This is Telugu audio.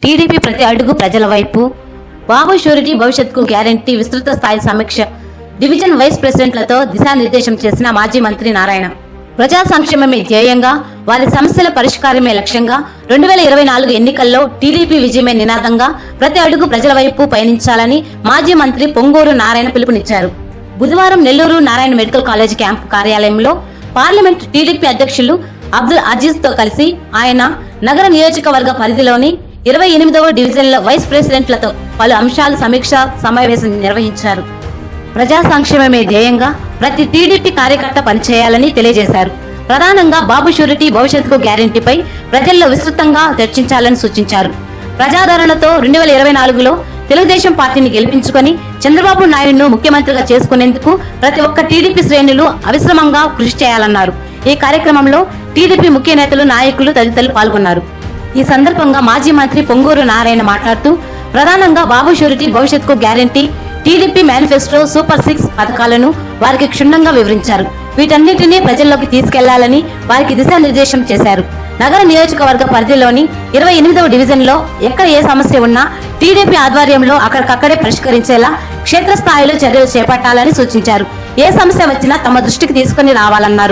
టీడీపీ ప్రతి అడుగు ప్రజల వైపు, బాబు షూరిటీ భవిష్యత్తుకు గ్యారంటీ విస్తృత స్థాయి సమీక్ష, డివిజన్ వైస్ ప్రెసిడెంట్లతో దిశానిర్దేశం చేసిన మాజీ మంత్రి నారాయణ. ప్రజా సంక్షేమమే ధ్యేయంగా, వారి సమస్యల పరిష్కారమే లక్ష్యంగా 2024 ఎన్నికల్లో టీడీపీ విజయమే నినాదంగా ప్రతి అడుగు ప్రజల వైపు పయనించాలని మాజీ మంత్రి పొంగూరు నారాయణ పిలుపునిచ్చారు. బుధవారం Nellore Narayana medical college camp కార్యాలయంలో పార్లమెంట్ టీడీపీ అధ్యక్షులు అబ్దుల్ అజీజ్ తో కలిసి ఆయన నగర నియోజకవర్గ పరిధిలోని 28వ డివిజన్ల వైస్ ప్రెసిడెంట్లతో పలు అంశాల సమీక్ష సమావేశం నిర్వహించారు. ప్రజా సంక్షేమమే ధ్యేయంగా ప్రతి టీడీపీ కార్యకర్త పనిచేయాలని తెలియజేశారు. ప్రధానంగా బాబు షూరిటీ భవిష్యత్తుకు గ్యారంటీపై ప్రజల్లో విస్తృతంగా చర్చించాలని సూచించారు. ప్రజాదరణతో 2024లో తెలుగుదేశం పార్టీని గెలిపించుకొని చంద్రబాబు నాయుడును ముఖ్యమంత్రిగా చేసుకునేందుకు ప్రతి ఒక్క టీడీపీ శ్రేణులు అవిశ్రమంగా కృషి చేయాలన్నారు. ఈ కార్యక్రమంలో టీడీపీ ముఖ్య నేతలు, నాయకులు తదితరులు పాల్గొన్నారు. ఈ సందర్భంగా మాజీ మంత్రి పొంగూరు నారాయణ మాట్లాడుతూ, ప్రధానంగా బాబు షూరిటీ భవిష్యత్తుకు గ్యారంటీ, టీడీపీ మేనిఫెస్టో, సూపర్ 6 పథకాలను వారికి క్షుణ్ణంగా వివరించారు. వీటన్నిటినీ ప్రజల్లోకి తీసుకెళ్లాలని వారికి దిశానిర్దేశం చేశారు. నగర నియోజకవర్గ పరిధిలోని 28వ డివిజన్లో ఎక్కడ ఏ సమస్య ఉన్నా టీడీపీ ఆధ్వర్యంలో అక్కడికక్కడే పరిష్కరించేలా క్షేత్రస్థాయిలో చర్యలు చేపట్టాలని సూచించారు. ఏ సమస్య వచ్చినా తమ దృష్టికి తీసుకుని రావాలన్నారు.